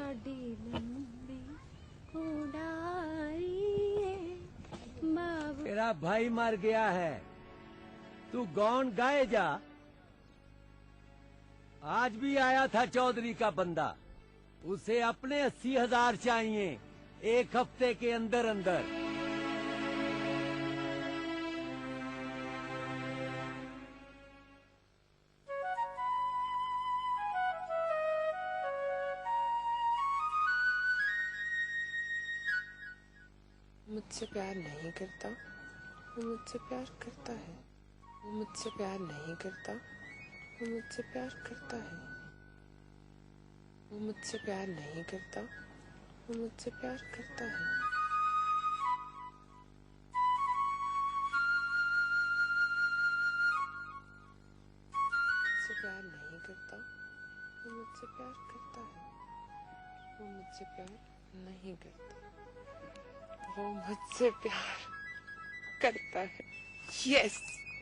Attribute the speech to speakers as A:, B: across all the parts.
A: साड़ी लंबी उड़ाई बाबू।
B: तेरा भाई मर गया है, तू गौन गाए जा। आज भी आया था चौधरी का बंदा, उसे अपने 80,000 चाहिए 1 हफ्ते के अंदर अंदर।
C: मुझसे प्यार नहीं करता, वो मुझसे प्यार करता है। वो मुझसे प्यार नहीं करता, वो मुझसे प्यार करता है। वो मुझसे प्यार नहीं करता, वो मुझसे प्यार करता है। मुझसे प्यार नहीं करता, वो मुझसे प्यार करता है। वो मुझसे प्यार नहीं करता, वो मुझसे प्यार करता है। यस,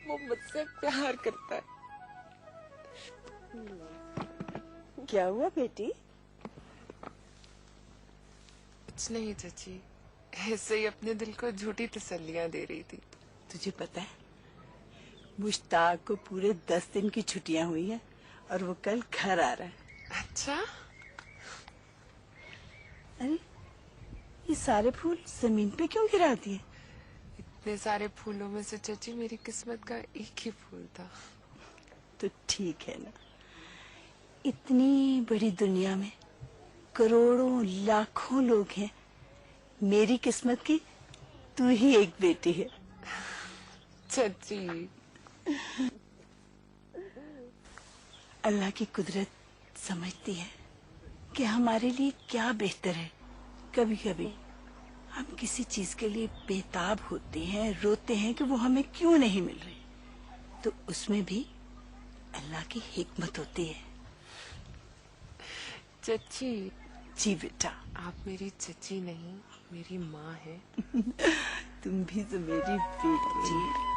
C: वो मुझसे प्यार करता है।
D: क्या हुआ बेटी?
C: कुछ नहीं चाची, ऐसे ही अपने दिल को झूठी तसल्लियां दे रही थी।
D: तुझे पता है मुश्ताक को पूरे 10 दिन की छुट्टियां हुई हैं और वो कल घर आ रहा है।
C: अच्छा?
D: अरे ये सारे फूल जमीन पे क्यों गिरा दिए?
C: इतने सारे फूलों में से चाची मेरी किस्मत का एक ही फूल था।
D: तो ठीक है ना, इतनी बड़ी दुनिया में करोड़ों लाखों लोग हैं, मेरी किस्मत की तू ही एक बेटी है।
C: चाची
D: अल्लाह की कुदरत समझती है कि हमारे लिए क्या बेहतर है। कभी कभी हम किसी चीज के लिए बेताब होते हैं, रोते हैं कि वो हमें क्यों नहीं मिल रही, तो उसमें भी अल्लाह की हिकमत होती है।
C: चाची।
D: जी बेटा।
C: आप मेरी चाची नहीं, मेरी माँ है।
D: तुम भी तो मेरी बेटी।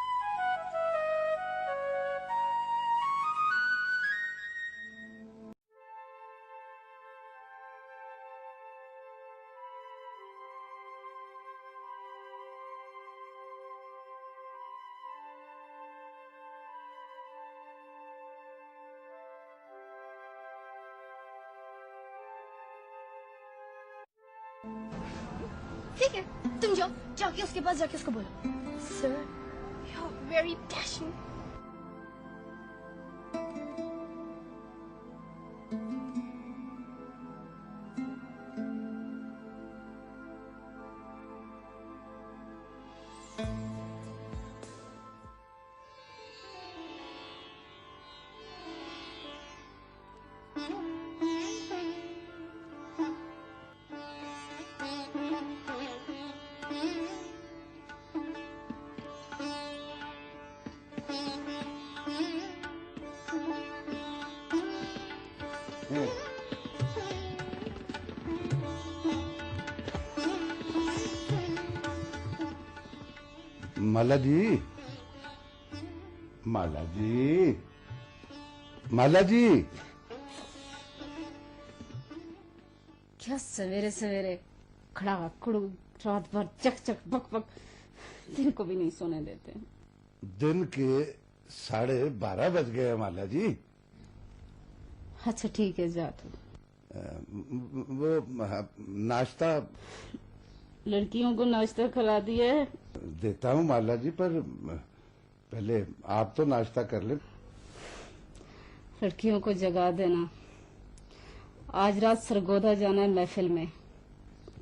A: ठीक है, तुम जाओ, जाके उसके पास जाके उसको बोलो, sir you are very dashing.
E: Mala ji, Mala ji, Mala ji.
F: क्या सवेरे सवेरे खड़ा खड़ू रात भर चक चक बक बक, दिन को भी नहीं सोने देते।
E: दिन के 12:30 बज गए माला जी।
F: अच्छा ठीक है, जा तू।
E: वो नाश्ता
F: लड़कियों को नाश्ता खिला दिया है।
E: देता हूँ माला जी, पर पहले आप तो नाश्ता कर ले।
F: लड़कियों को जगा देना, आज रात सरगोधा जाना है महफिल में,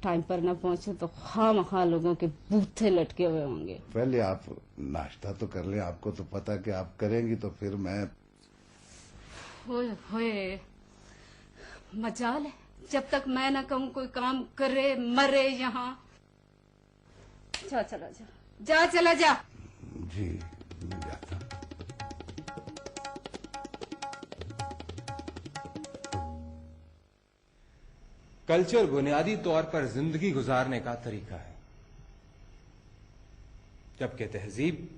F: टाइम पर ना पहुंचे तो खामखा लोगों के बूथे लटके हुए होंगे।
E: पहले आप नाश्ता तो कर ले, आपको तो पता कि आप करेंगी तो फिर मैं।
F: होए होए, मजाल है जब तक मैं ना कहूँ कोई काम करे मरे यहाँ। जा चला जा, जा चला जा।
E: जी मैं जाता।
G: कल्चर बुनियादी तौर पर जिंदगी गुजारने का तरीका है, जबकि तहजीब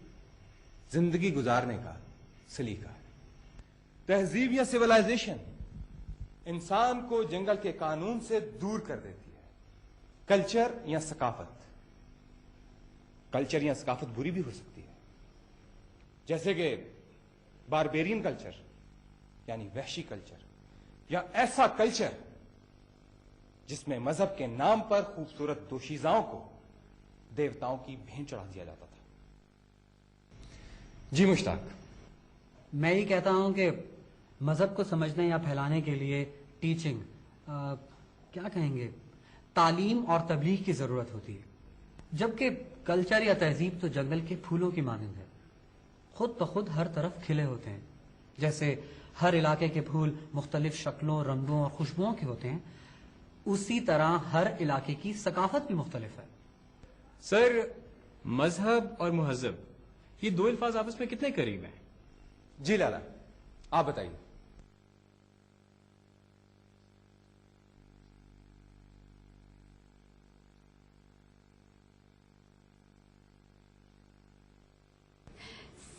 G: जिंदगी गुजारने का सलीका है। तहजीब या सिविलाइजेशन इंसान को जंगल के कानून से दूर कर देती है। कल्चर या सकाफत। कल्चर या सकाफत बुरी भी हो सकती है, जैसे कि बारबेरियन कल्चर यानी वहशी कल्चर, या ऐसा कल्चर जिसमें मजहब के नाम पर खूबसूरत दोशीजाओं को देवताओं की भेंट चढ़ा दिया जाता था। जी मुश्ताक।
H: मैं ही कहता हूं कि मजहब को समझने या फैलाने के लिए टीचिंग क्या कहेंगे, तालीम और तबलीग की जरूरत होती है, जबकि कल्चर या तहजीब तो जंगल के फूलों की मानंद है, खुद ब खुद हर तरफ खिले होते हैं। जैसे हर इलाके के फूल मुख्तलिफ शक्लों, रंगों और खुशबुओं के होते हैं, उसी तरह हर इलाके की सकाफत भी मुख्तलिफ है।
I: सर, मजहब और मुहज्जब ये दो अल्फाज आपस में कितने करीब हैं?
G: जी लाला, आप बताइए।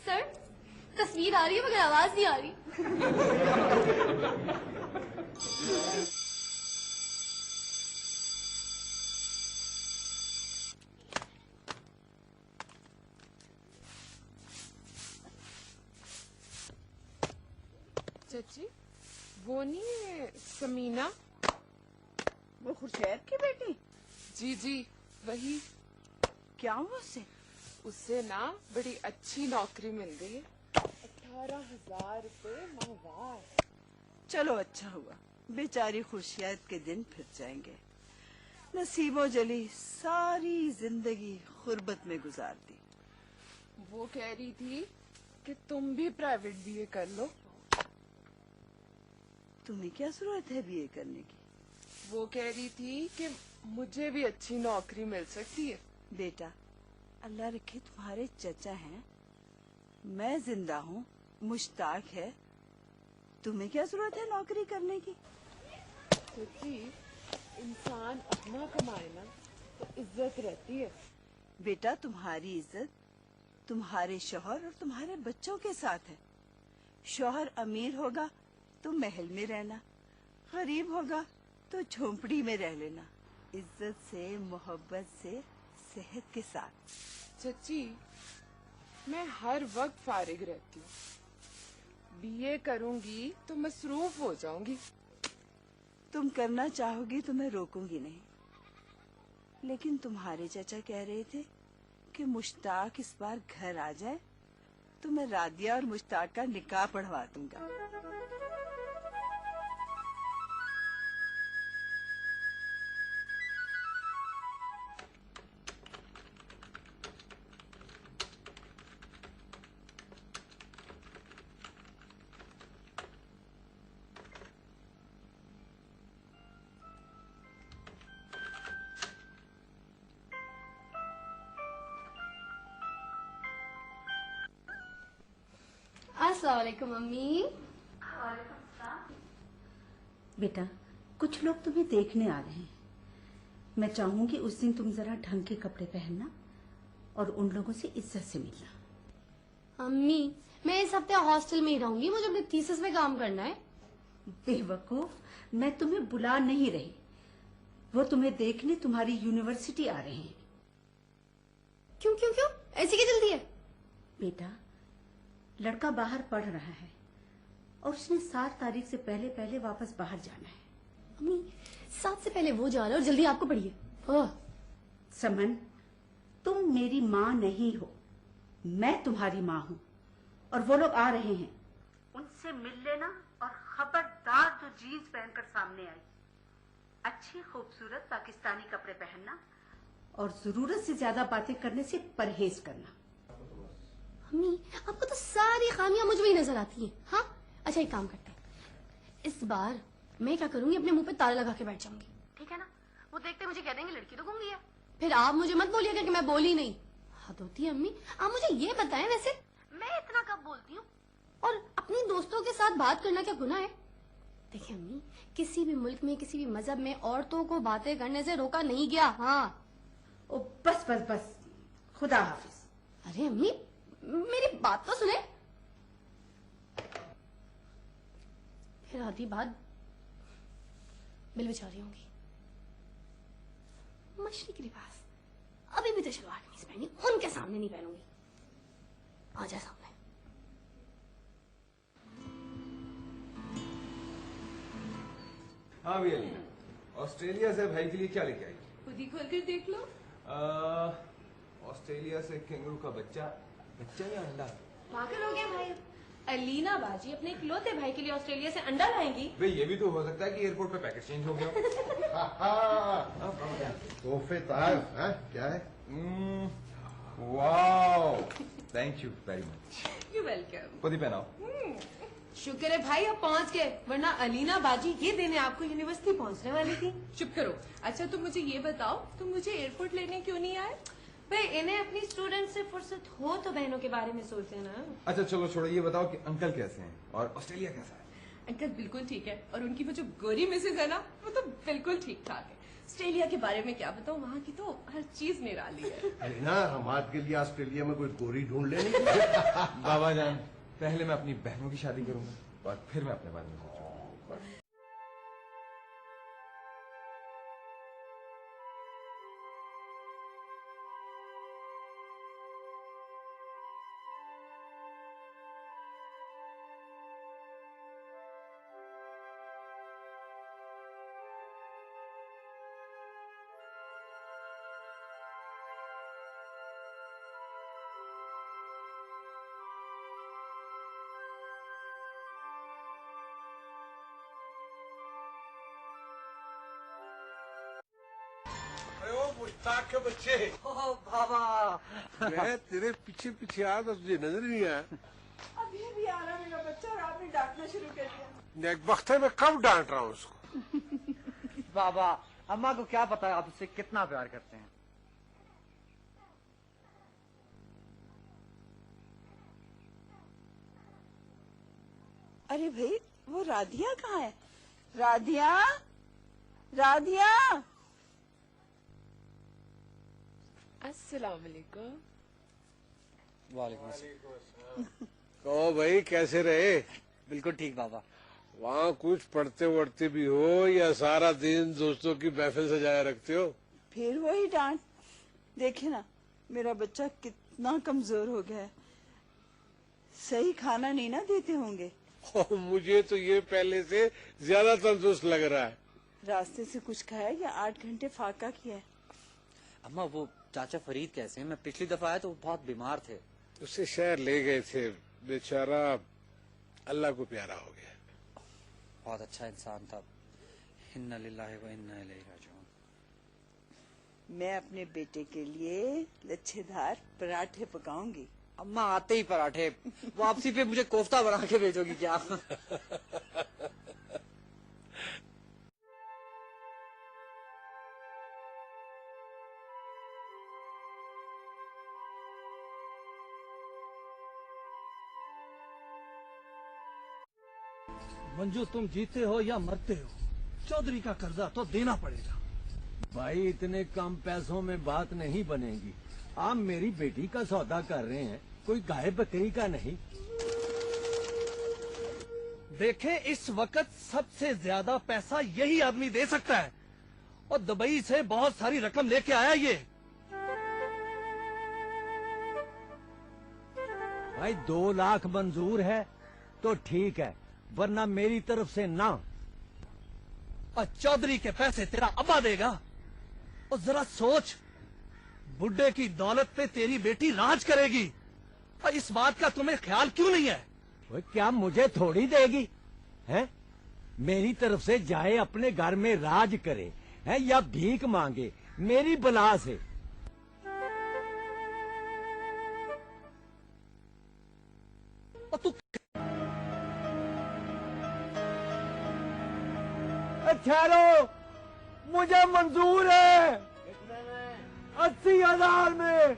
A: सर, तस्वीर आ रही है मगर आवाज नहीं आ रही।
C: चाची, वो नहीं है समीना?
D: वो खुर्शैद की बेटी?
C: जी जी, वही।
D: क्या हुआ उससे?
C: उससे ना बड़ी अच्छी नौकरी मिल गई है, 18,000 रुपए माहवार।
D: चलो अच्छा हुआ, बेचारी खुर्शैद के दिन फिर जाएंगे। नसीबो जली सारी जिंदगी गुर्बत में गुजार दी।
C: वो कह रही थी कि तुम भी प्राइवेट बीए कर लो।
D: तुम्हें क्या जरूरत है बीए करने की?
C: वो कह रही थी कि मुझे भी अच्छी नौकरी मिल सकती है।
D: बेटा, अल्लाह रखे तुम्हारे चचा हैं, मैं जिंदा हूँ, मुश्ताक है, तुम्हें क्या जरूरत है नौकरी करने की?
C: चाची, इंसान अपना कमाए ना तो इज्जत रहती है।
D: बेटा, तुम्हारी इज्जत तुम्हारे शौहर और तुम्हारे बच्चों के साथ है। शौहर अमीर होगा तो महल में रहना, गरीब होगा तो झोंपड़ी में रह लेना, इज्जत से, मोहब्बत से, सेहत के साथ।
C: चाची, मैं हर वक्त फारिग रहती हूँ। बीए करूंगी तो मसरूफ हो जाऊंगी।
D: तुम करना चाहोगी तो मैं रोकूंगी नहीं, लेकिन तुम्हारे चाचा कह रहे थे कि मुश्ताक इस बार घर आ जाए तो मैं रादिया और मुश्ताक का निकाह पढ़वा दूंगा।
A: अस्सलाम वालेकुम मम्मी।
D: बेटा, कुछ लोग तुम्हें देखने आ रहे हैं, मैं चाहूंगी उस दिन तुम जरा ढंग के कपड़े पहनना और उन लोगों से इज्जत से मिलना।
A: अम्मी, मैं इस हफ्ते हॉस्टल में ही रहूंगी, मुझे अपने थीसिस में काम करना है।
D: बेवकूफ, मैं तुम्हें बुला नहीं रही, वो तुम्हें देखने तुम्हारी यूनिवर्सिटी आ रहे हैं।
A: क्यों क्यों क्यों, ऐसी क्या जल्दी है?
D: बेटा, लड़का बाहर पढ़ रहा है और उसने 7 तारीख से पहले पहले वापस बाहर जाना है।
A: अम्मी, 7 से पहले वो जा रहा है और जल्दी आपको पड़ी है।
D: समन, तुम मेरी माँ नहीं हो, मैं तुम्हारी माँ हूँ और वो लोग आ रहे हैं, उनसे मिल लेना और खबरदार जो जीन्स पहनकर सामने आई, अच्छी खूबसूरत पाकिस्तानी कपड़े पहनना और जरूरत से ज्यादा बातें करने से परहेज करना।
A: अम्मी, आपको तो सारी खामियां मुझ में ही नजर आती हैं। हाँ, अच्छा एक काम करते हैं, इस बार मैं क्या करूंगी, अपने मुंह पे ताला लगा के बैठ जाऊंगी, ठीक है ना? वो देखते मुझे कह देंगे लड़की तो गूंगी है, फिर आप मुझे मत बोलिएगा कि मैं बोली नहीं। हद होती है अम्मी। आप मुझे ये बताएं, वैसे मैं इतना कब बोलती हूँ और अपने दोस्तों के साथ बात करना क्या गुनाह है? देखिए अम्मी, किसी भी मुल्क में, किसी भी मजहब में औरतों को बातें करने से रोका नहीं गया। हाँ,
D: ओ बस बस बस, खुदा हाफिज।
A: अरे अम्मी, मेरी बात तो सुने। फिर आधी बात बिल बिछा रही होंगी। मछली के लिबास अभी भी तो शलवार कमीज पहनी, उनके सामने नहीं पहनूंगी। आ जा सामने।
G: हाँ भैया, ऑस्ट्रेलिया से भाई के लिए क्या लेके आई?
C: खुद ही खोल कर देख लो।
G: ऑस्ट्रेलिया से कैंगरू का बच्चा या अंडा?
J: पागल हो गया भाई। अलीना बाजी अपने इकलौते भाई के लिए ऑस्ट्रेलिया से अंडा लाएंगी?
G: भाई ये भी तो हो सकता है कि एयरपोर्ट पे पैकेज चेंज हो गया।
E: तोहफे तार क्या है?
G: Wow, thank you very much.
C: You welcome.
G: खुद ही पहनाओ।
J: शुक्र है भाई आप पहुंच गए, वरना अलीना बाजी ये देने आपको यूनिवर्सिटी पहुंचने वाली थी।
C: चुप करो। अच्छा तुम मुझे ये बताओ, तुम मुझे एयरपोर्ट लेने क्यों नहीं आए?
J: भाई इन्हें अपनी स्टूडेंट से फुर्सत हो तो बहनों के बारे में सोचते ना।
G: अच्छा चलो छोड़ो, ये बताओ कि अंकल कैसे हैं और ऑस्ट्रेलिया कैसा है?
C: अंकल बिल्कुल ठीक है, और उनकी वो जो गोरी मिसेज है ना, वो तो बिल्कुल ठीक ठाक है। ऑस्ट्रेलिया के बारे में क्या बताऊं, वहाँ की तो हर चीज निराली है।
E: अरे ना, हम आज के लिए ऑस्ट्रेलिया में कोई गोरी ढूंढ लेनी।
G: बाबा जान, पहले मैं अपनी बहनों की शादी करूंगा और फिर मैं अपने बारे में सोचूंगा।
K: मुश्ताक के बच्चे।
B: ओ बाबा,
K: मैं तेरे पीछे पीछे आ तो तुझे नजर नहीं आया।
D: अभी भी आ रहा मेरा बच्चा और आपने डांटना शुरू कर दिया।
K: एक वक्त है मैं कब डांट रहा हूँ उसको।
H: बाबा, अम्मा को क्या पता है आप उससे कितना प्यार करते हैं।
D: अरे भाई, वो राधिया कहाँ है? राधिया, राधिया।
C: अस्सलाम वालेकुम।
H: वालेकुम अस्सलाम।
K: कहो भाई, कैसे रहे?
H: बिल्कुल ठीक बाबा।
K: वहाँ कुछ पढ़ते वढ़ते भी हो या सारा दिन दोस्तों की महफिल सजाया रखते हो?
D: फिर वही डांट। देखे ना, मेरा बच्चा कितना कमजोर हो गया है। सही खाना नहीं ना देते होंगे।
K: मुझे तो ये पहले से ज्यादा तंदुरुस्त लग रहा है।
D: रास्ते से कुछ खाया या 8 घंटे फाका किया है?
H: अम्मा, वो चाचा फरीद कैसे हैं? मैं पिछली दफा आया तो वो बहुत बीमार थे।
K: उसे शहर ले गए थे, बेचारा अल्लाह को प्यारा हो गया।
H: बहुत अच्छा इंसान था। इन्ना लिल्लाहि व इन्ना इलैहि राजिऊन।
D: मैं अपने बेटे के लिए लच्छेदार पराठे पकाऊंगी।
H: अम्मा, आते ही पराठे। वापसी पे मुझे कोफ्ता बना के भेजोगी क्या?
L: मंजू, तुम जीते हो या मरते हो, चौधरी का कर्जा तो देना पड़ेगा।
B: भाई इतने कम पैसों में बात नहीं बनेगी। आप मेरी बेटी का सौदा कर रहे हैं, कोई गाय बकरी का नहीं।
L: देखें, इस वक्त सबसे ज्यादा पैसा यही आदमी दे सकता है, और दुबई से बहुत सारी रकम लेके आया ये।
B: भाई 2 लाख मंजूर है तो ठीक है, वरना मेरी तरफ से ना।
L: और चौधरी के पैसे तेरा अब्बा देगा। और जरा सोच, बुड्ढे की दौलत पे तेरी बेटी राज करेगी, और इस बात का तुम्हें ख्याल क्यों नहीं है?
B: वो क्या मुझे थोड़ी देगी? हैं? मेरी तरफ से जाए अपने घर में राज करे, है या भीख मांगे मेरी बला से।
L: और तू
B: ठहरो, मुझे मंजूर है 80,000 में।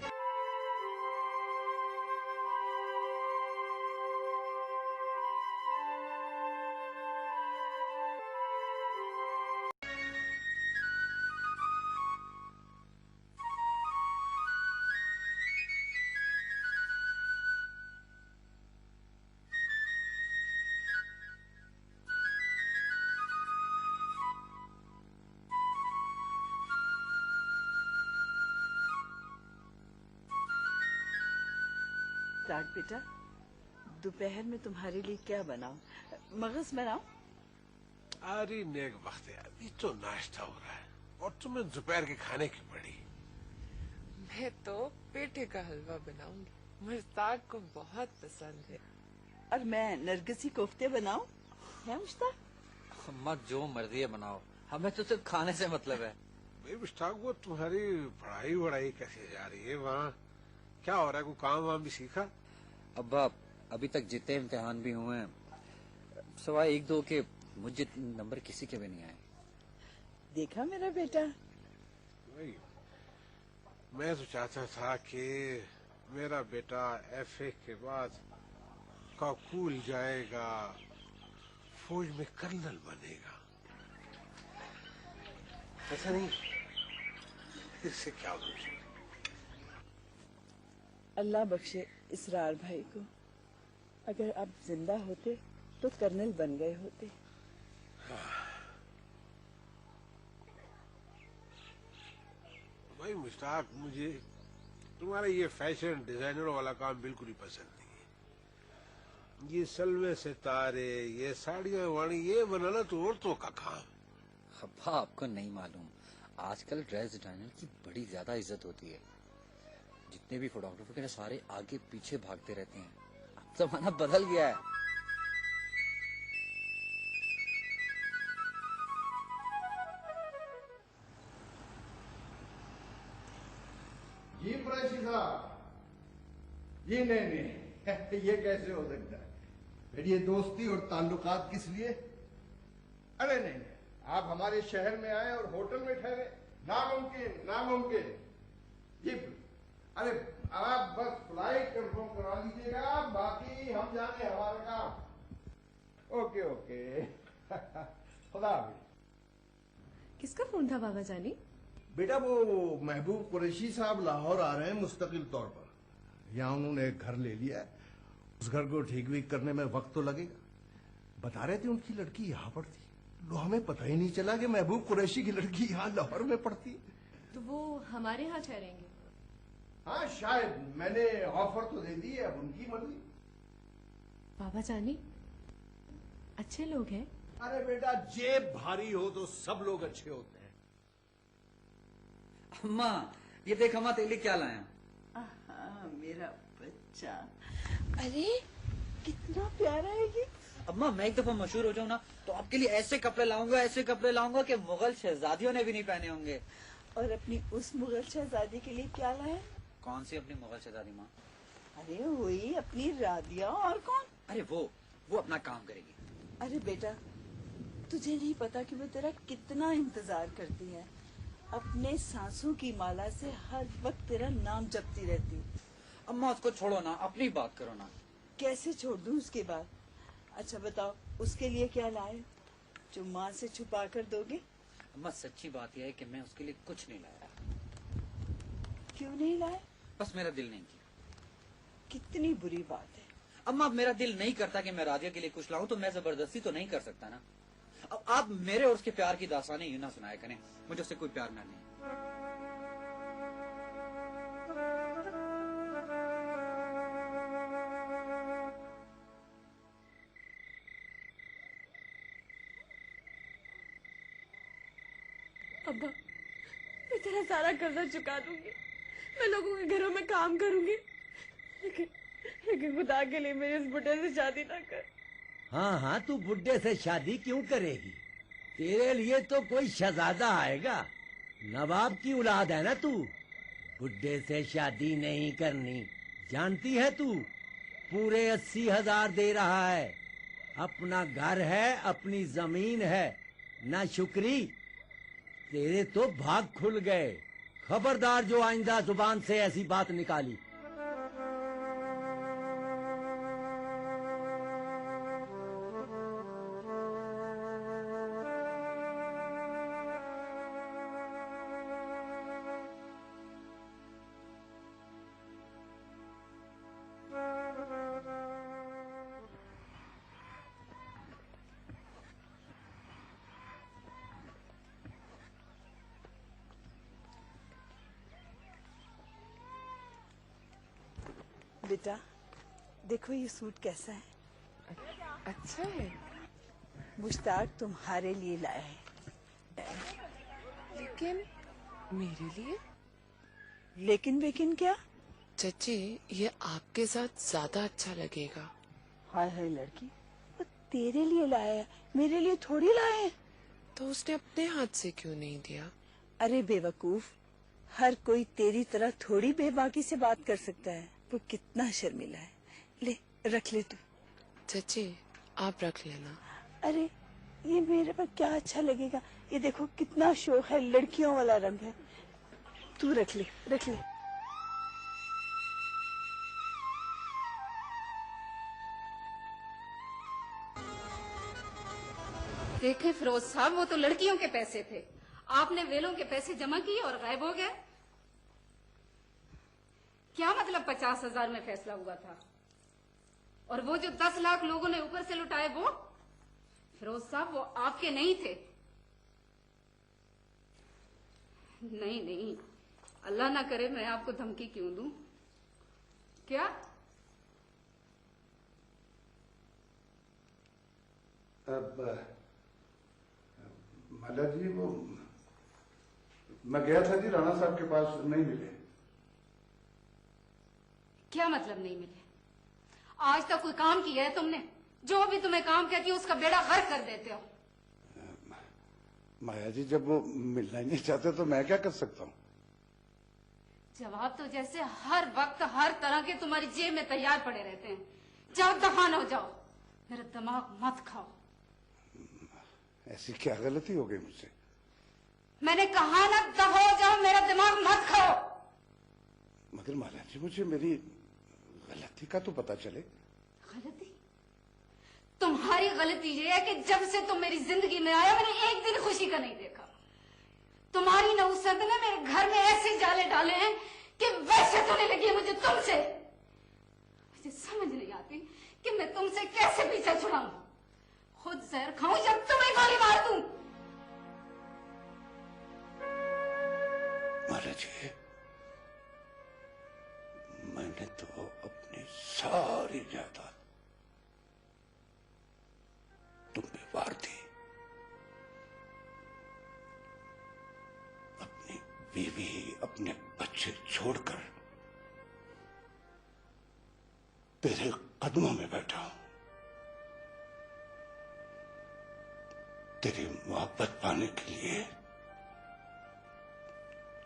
D: मुश्ताक बेटा, दोपहर में तुम्हारे लिए क्या बनाऊं? मगज बनाऊं?
K: अरे नेक वक्त है, अभी तो नाश्ता हो रहा है और तुम्हें दोपहर के खाने की पड़ी।
C: मैं तो पेठे का हलवा बनाऊंगी, मुश्ताक को बहुत पसंद है।
D: और मैं नरगिसी कोफ्ते बनाऊं? है मुश्ताक?
M: अम्मा जो मर्जी है बनाओ, हमें तो सिर्फ खाने से मतलब है।
K: भाई मुश्ताक, वो तुम्हारी पढ़ाई कैसे जा रही है? वहाँ क्या हो रहा है? कोई काम वाम भी सीखा?
M: अब्बा अभी तक जितने इम्तिहान भी हुए हैं सवाए एक दो के मुझे नंबर किसी के भी नहीं आए।
D: देखा मेरा बेटा,
K: भाई मैं तो चाहता था कि मेरा बेटा एफए के बाद काकूल जाएगा, फौज में कर्नल बनेगा। ऐसा नहीं, इससे क्या पूछे?
D: अल्लाह बख्शे इसरार भाई को, अगर आप जिंदा होते तो कर्नल बन गए होते।
K: भाई मुश्ताक, मुझे तुम्हारा ये फैशन डिजाइनर वाला काम बिल्कुल ही पसंद नहीं है। ये सलवे सितारे, ये साड़ियां वाड़ी, ये बनाना तो औरतों का काम।
M: अब्बा आपको नहीं मालूम, आजकल ड्रेस डिजाइनर की बड़ी ज्यादा इज्जत होती है। जितने भी फोटोग्राफर हैं सारे आगे पीछे भागते रहते हैं। अब जमाना बदल गया है।
N: जी कुरैशी साहब, जी नहीं ये कैसे हो सकता है? फिर ये दोस्ती और ताल्लुकात किस लिए? अरे नहीं, आप हमारे शहर में आए और होटल में ठहरे, नामुमकिन नामुमकिन। जी अरे आप बस फ्लाइट कंफर्म करा लीजिएगा, बाकी हम जाने हमारा काम। ओके ओके खुदा हाफिज।
J: किसका फोन था बाबा जानी?
N: बेटा वो महबूब कुरैशी साहब लाहौर आ रहे हैं मुस्तकिल तौर पर। यहाँ उन्होंने एक घर ले लिया है, उस घर को ठीक वीक करने में वक्त तो लगेगा। बता रहे थे उनकी लड़की यहाँ पढ़ती, लो हमें पता ही नहीं चला कि महबूब कुरैशी की लड़की यहाँ लाहौर में पढ़ती है।
J: तो वो हमारे यहाँ ठहरेंगे?
N: हाँ शायद, मैंने ऑफर तो दे दी है, अब उनकी मर्जी।
J: बाबा जानी अच्छे लोग हैं।
N: अरे बेटा, जेब भारी हो तो सब लोग अच्छे होते हैं।
M: अम्मा ये देख अम्मा तेली क्या लाया।
D: मेरा बच्चा, अरे कितना प्यारा है ये।
M: अम्मा मैं एक दफा मशहूर हो जाऊं ना तो आपके लिए ऐसे कपड़े लाऊंगा, ऐसे कपड़े लाऊंगा कि मुगल शहजादियों ने भी नहीं पहने होंगे।
D: और अपनी उस मुगल शहजादी के लिए क्या लाया?
M: कौन सी अपनी मुगल शहजादी माँ?
D: अरे वही अपनी राधिया, और कौन?
M: अरे वो अपना काम करेगी।
D: अरे बेटा, तुझे नहीं पता कि वो तेरा कितना इंतजार करती है। अपने सांसों की माला से हर वक्त तेरा नाम जपती रहती।
M: अम्मा उसको छोड़ो ना, अपनी बात करो ना।
D: कैसे छोड़ दूं उसके बाद? अच्छा बताओ, उसके लिए क्या लाए जो माँ से छुपा कर दोगे?
M: अम्मा सच्ची बात यह है कि मैं उसके लिए कुछ नहीं लाया।
D: क्यों नहीं लाए?
M: बस मेरा दिल नहीं किया।
D: कितनी बुरी बात है।
M: अम्मा अब मेरा दिल नहीं करता कि मैं राधिया के लिए कुछ लाऊं तो मैं जबरदस्ती तो नहीं कर सकता ना। अब आप मेरे और उसके प्यार की दास्तानें यूं ना सुनाया करें, मुझे उससे कोई प्यार ना नहीं।
J: अब्बा, मैं तेरा सारा कर्जा चुका दूंगी, मैं लोगों के घरों में काम करूंगी, लेकिन खुदा के लिए मेरे इस बुढ़े से शादी ना कर।
B: हाँ हाँ, तू बुढ़े से शादी क्यों करेगी? तेरे लिए तो कोई शहजादा आएगा। नवाब की औलाद है ना तू। बुढ़े से शादी नहीं करनी, जानती है तू? पूरे 80,000 दे रहा है। अपना घर है, अपनी जमीन है, ना शुक्री। तेरे तो भाग खुल गए। खबरदार जो आइंदा जुबान से ऐसी बात निकाली।
D: बेटा, देखो ये सूट कैसा है।
C: अच्छा है।
D: मुश्ताक तुम्हारे लिए लाया है।
C: लेकिन मेरे लिए?
D: लेकिन क्या?
C: चची, ये आपके साथ ज्यादा अच्छा लगेगा।
D: हाय हाय लड़की, वो तेरे लिए लाया है, मेरे लिए थोड़ी लाया है।
C: तो उसने अपने हाथ से क्यों नहीं दिया?
D: अरे बेवकूफ, हर कोई तेरी तरह थोड़ी बेबाकी से बात कर सकता है। वो कितना शर्मिला है। ले रख ले तू।
C: चची, आप रख लेना।
D: अरे ये मेरे पर क्या अच्छा लगेगा। ये देखो कितना शौक है, लड़कियों वाला रंग है। तू रख ले, रख ले।
F: देखे फिरोज साहब, वो तो लड़कियों के पैसे थे, आपने वेलों के पैसे जमा किए और गायब हो गए। क्या मतलब 50,000 में फैसला हुआ था? और वो जो 10 लाख लोगों ने ऊपर से लुटाए, वो फिरोज साहब वो आपके नहीं थे। नहीं नहीं, अल्लाह ना करे मैं आपको धमकी क्यों दूं। क्या?
E: अब माला जी, वो मैं गया था जी, राणा साहब के पास नहीं मिले।
F: क्या मतलब नहीं मिले? आज तक कोई काम किया है तुमने? जो भी तुम्हें काम कहती हो उसका बेड़ा गर्क कर देते हो।
E: माया जी, जब वो मिलना ही नहीं चाहते तो मैं क्या कर सकता हूँ?
F: जवाब तो जैसे हर वक्त हर तरह के तुम्हारी जेब में तैयार पड़े रहते हैं। जाओ दफान हो जाओ, मेरा दिमाग मत खाओ।
E: ऐसी क्या गलती हो गई मुझसे?
F: मैंने कहा ना दफा हो जाओ, मेरा दिमाग मत खाओ।
E: मगर माला जी, मुझे मेरी गलती का तो पता चले।
F: गलती? तुम्हारी गलती ये है कि जब से तुम मेरी जिंदगी में आया, मैंने एक दिन खुशी का नहीं देखा। तुम्हारी नौसत ने मेरे घर में ऐसे जाले डाले हैं कि वैसे होने लगी है मुझे तुमसे। मुझे समझ नहीं आती कि मैं तुमसे कैसे पीछा छुड़ाऊं। खुद जहर खाऊं या तुम्हें गोली मार दूं।
E: माला जी, मैंने तो अपनी सारी जायदाद तुम पे वार दी। अपनी बीवी, अपने बच्चे छोड़कर तेरे कदमों में बैठा हूं। तेरी मोहब्बत पाने के लिए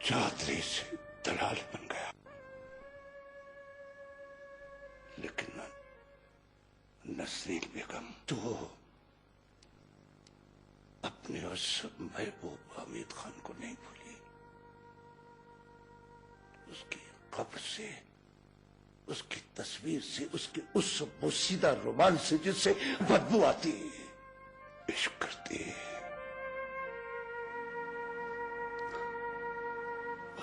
E: चादरी से दलाल बन गया। लेकिन नसरीन बेगम, तू अपने उस महबूब हमीद खान को नहीं भूली। उसकी कब्र से, उसकी तस्वीर से, उसके उस पोशीदा रुमाल से जिससे बदबू आती, इश्क करती।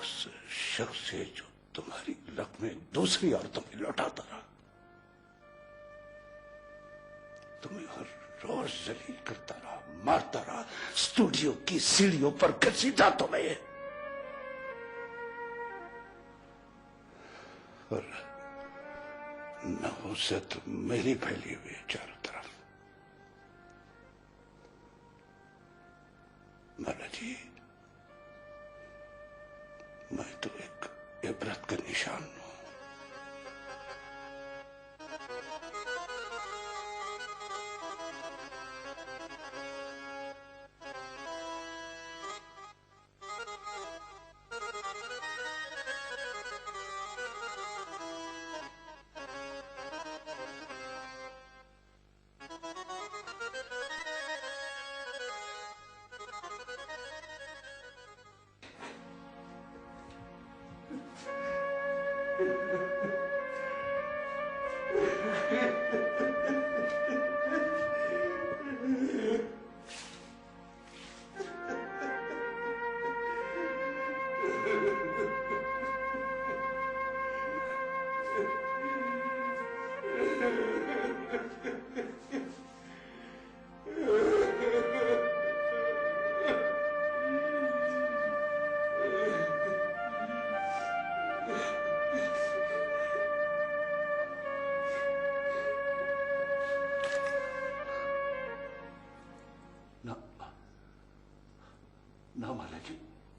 E: उस शख्स से जो तुम्हारी रकमें दूसरी औरतों में लौटाता रहा, तुम्हें हर रोज जलील करता रहा, मारता रहा, स्टूडियो की सीढ़ियों पर घसीटा तुम्हें। और नहुसत मेरी फैली हुई चारों तरफ। माला जी, मैं तो एक इबरत का निशान हूं।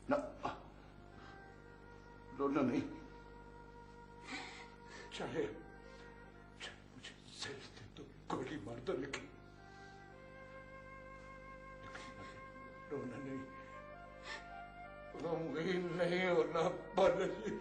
E: ना, रोना नहीं। चाहे मुझे जेल दे दो, गोली मार दो, लेकिन रोना नहीं, गमगीन नहीं होना बालाजी।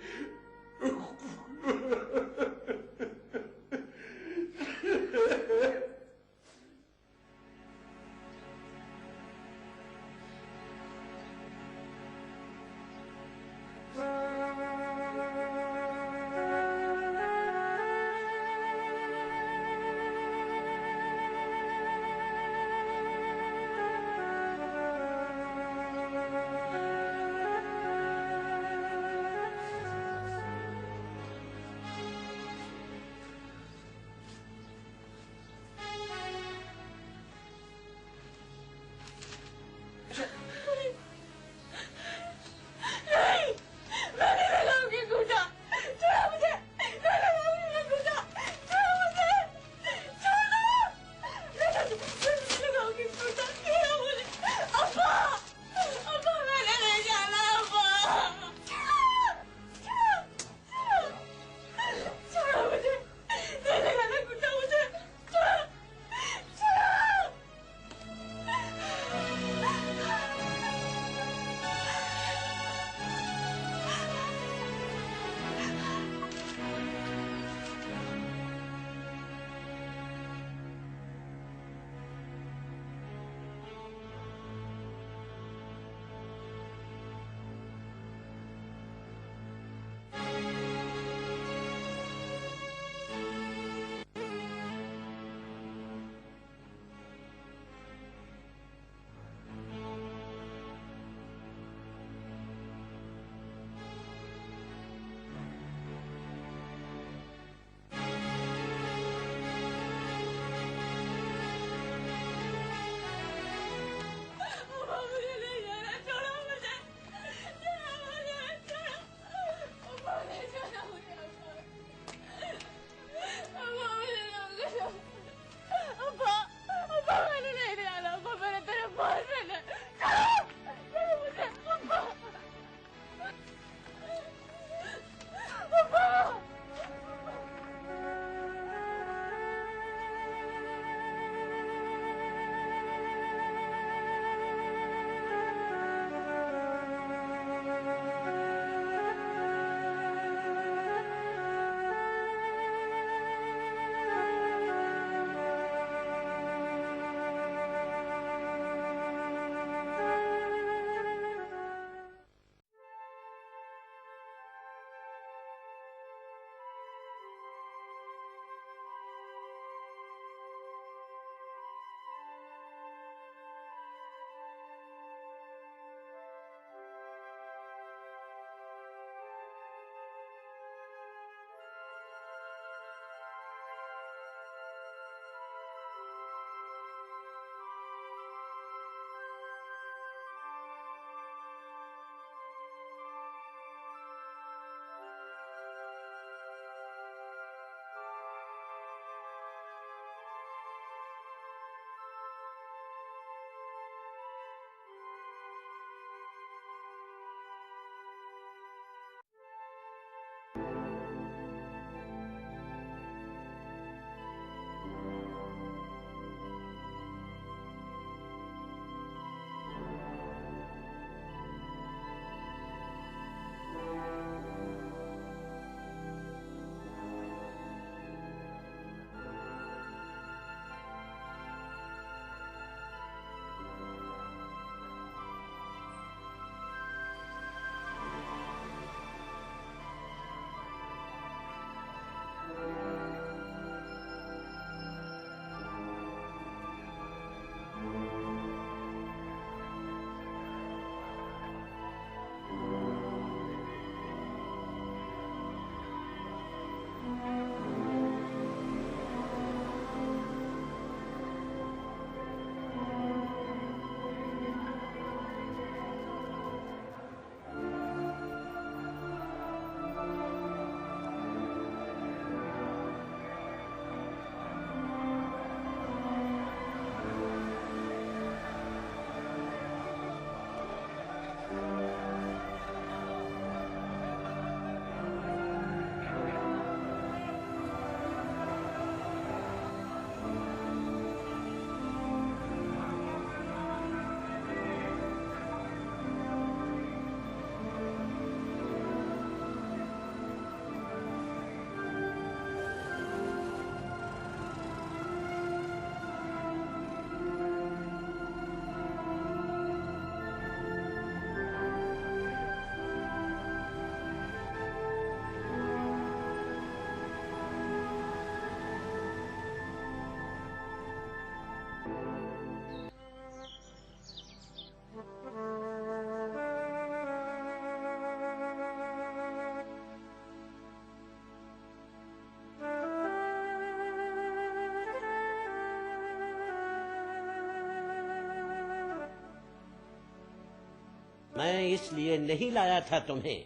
E: मैं इसलिए नहीं लाया था तुम्हें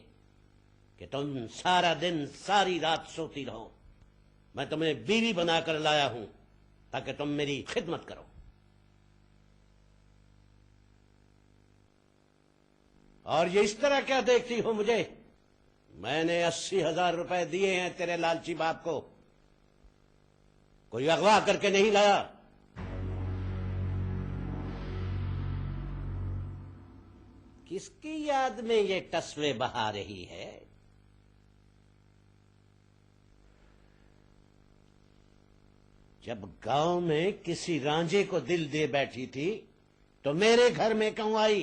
E: कि तुम सारा दिन सारी रात सोती रहो। मैं तुम्हें बीवी बनाकर लाया हूं ताकि तुम मेरी खिदमत करो। और ये इस तरह क्या देखती हो मुझे? मैंने 80,000 रुपए दिए हैं तेरे लालची बाप को। कोई अगवा करके नहीं लाया। किसकी याद में ये तस्वीर बहा रही है? जब गांव में किसी रांझे को दिल दे बैठी थी तो मेरे घर में क्यों आई?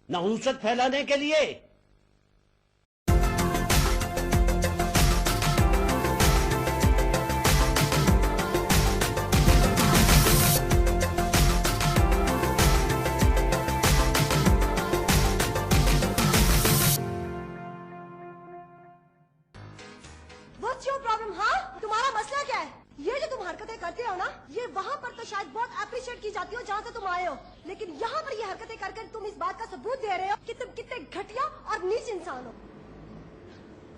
E: नहुसत फैलाने के लिए?
O: What's your problem, हाँ? तुम्हारा मसला क्या है? ये जो तुम हरकतें करते हो ना, ये वहाँ पर तो शायद बहुत अप्रिशिएट की जाती हो जहाँ से तुम आए हो, लेकिन यहाँ पर ये हरकतें कर तुम इस बात का सबूत दे रहे हो कि तुम कितने घटिया और नीच इंसान हो।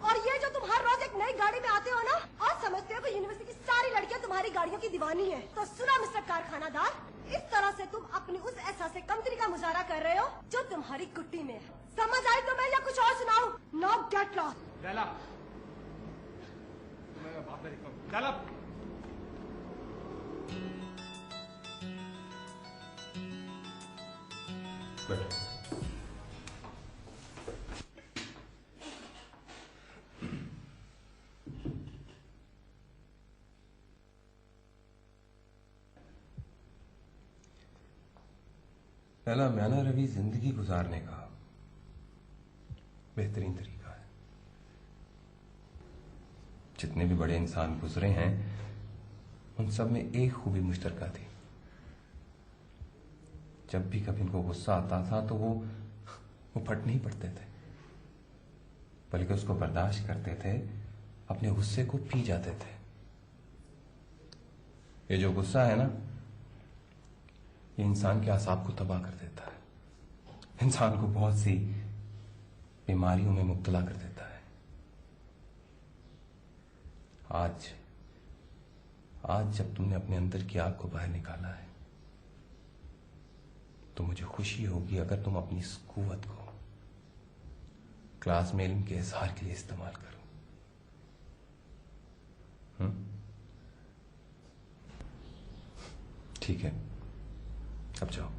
O: और ये जो तुम हर रोज एक नई गाड़ी में आते हो ना और समझते हो कि यूनिवर्सिटी की सारी लड़कियाँ तुम्हारी गाड़ियों की दीवानी है, तो सुना मिस्टर कारखानादार, इस तरह से तुम अपनी उस एहसास कमतरी का मुजाहरा कर रहे हो जो तुम्हारी कुट्टी में है। समझ आई तुम्हें या कुछ और सुनाऊं? Now get lost।
G: लैला, म्याना रवि जिंदगी गुजारने का बेहतरीन तरीका है। जितने भी बड़े इंसान गुजरे हैं उन सब में एक खूबी मुश्तरका थी। जब भी कभी इनको गुस्सा आता था तो वो फट नहीं पड़ते थे, बल्कि उसको बर्दाश्त करते थे, अपने गुस्से को पी जाते थे। ये जो गुस्सा है ना, ये इंसान के आसाब को तबाह कर देता है, इंसान को बहुत सी बीमारियों में मुब्तला कर देता है। आज जब तुमने अपने अंदर की आग को बाहर निकाला है तो मुझे खुशी होगी अगर तुम अपनी इस कुव्वत को क्लास में इल्म के इजहार के लिए इस्तेमाल करो। ठीक है, अब जाओ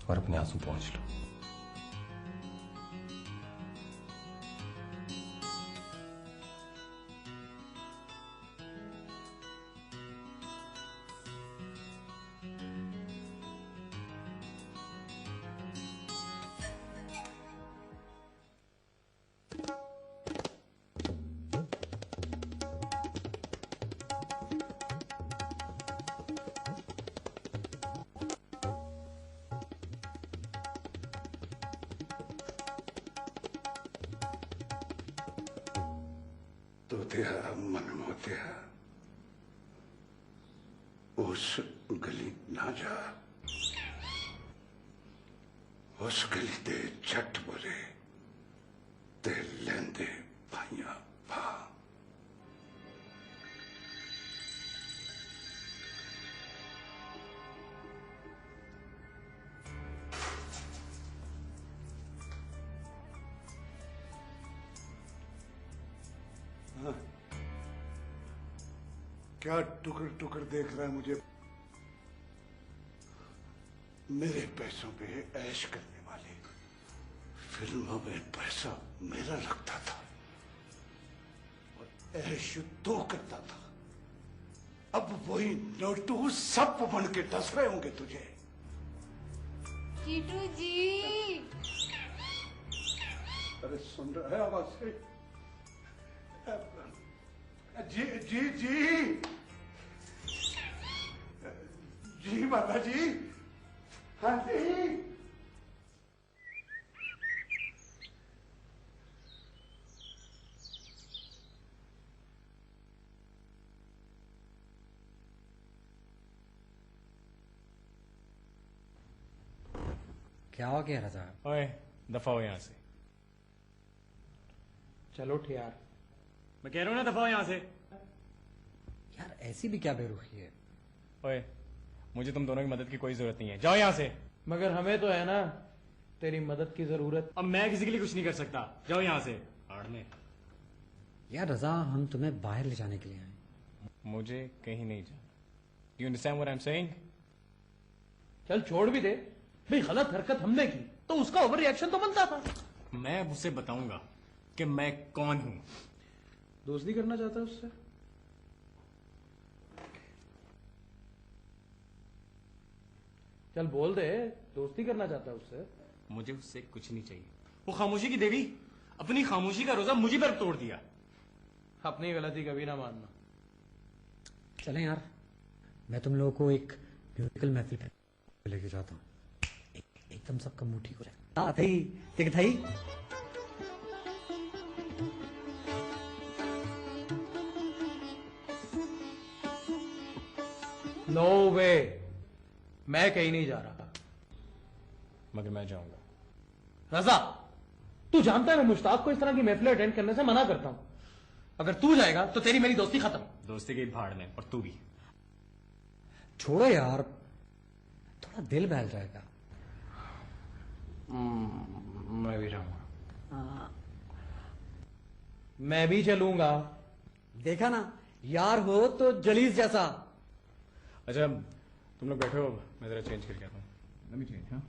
G: और अपने आंसू पहुंच लो।
E: तोतिया मनमोतिया, उस गली ना जा, उस गली दे झट बोले ते लेंदे भाइया भा। क्या टुकड़ टुकड़ देख रहा है मुझे? मेरे पैसों पे ऐश करने वाले फिल्मों में पैसा मेरा लगता था और ऐश तो करता था। अब वही नोटू सप बन के डस रहे होंगे तुझे।
F: टीटू जी,
E: अरे सुन रहा है आवाज से? जी जी जी जी बाबा जी, हाँ जी।
H: क्या हो गया रजा?
I: ओए दफा हो यहां से।
G: चलो उठ यार।
I: मैं कह रहा हूं ना दफा हो यहां से।
H: यार ऐसी भी क्या बेरुखी है।
I: ओए, मुझे तुम दोनों की मदद की कोई जरूरत नहीं है, जाओ यहां से।
G: मगर हमें तो है ना तेरी मदद की जरूरत।
I: अब मैं किसी के लिए कुछ नहीं कर सकता, जाओ यहां से। आड़ में
H: यार रजा, हम तुम्हें बाहर ले जाने के लिए आए।
I: मुझे कहीं नहीं जाना। You understand what I am saying?
G: चल छोड़ भी दे भाई, गलत हरकत हमने की तो उसका ओवर रिएक्शन तो बनता था।
I: मैं अब उसे बताऊंगा कि मैं कौन हूं।
G: दोस्ती करना चाहता है उससे? चल बोल दे, दोस्ती करना चाहता है उससे।
I: मुझे उससे कुछ नहीं चाहिए। वो खामोशी की देवी अपनी खामोशी का रोजा मुझी पर तोड़ दिया।
G: अपनी गलती कभी ना मानना।
H: चलें यार, मैं तुम लोगों को एक म्यूजिकल महफिल पे लेके जाता हूँ। एकदम सबका मुंह ठीक हो जाए।
G: नो वे, मैं कहीं नहीं जा रहा।
I: मगर मैं जाऊंगा।
G: रजा, तू जानता है मैं मुश्ताक को इस तरह की महफिल अटेंड करने से मना करता हूं। अगर तू जाएगा तो तेरी मेरी दोस्ती खत्म।
I: दोस्ती की भाड़ में, और तू भी।
H: छोड़ो यार, थोड़ा दिल बहल जाएगा।
G: मैं भी जाऊंगा। मैं भी चलूंगा।
H: देखा ना, यार हो तो जलीस जैसा।
I: अच्छा तुम लोग बैठो, मैं जरा चेंज करके आता हूँ। Let me change, हाँ?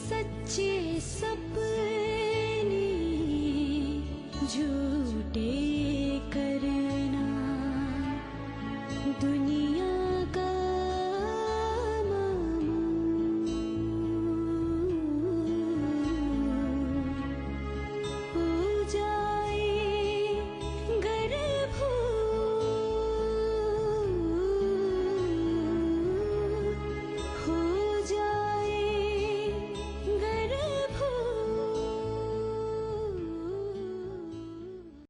P: सच्चे सपने जो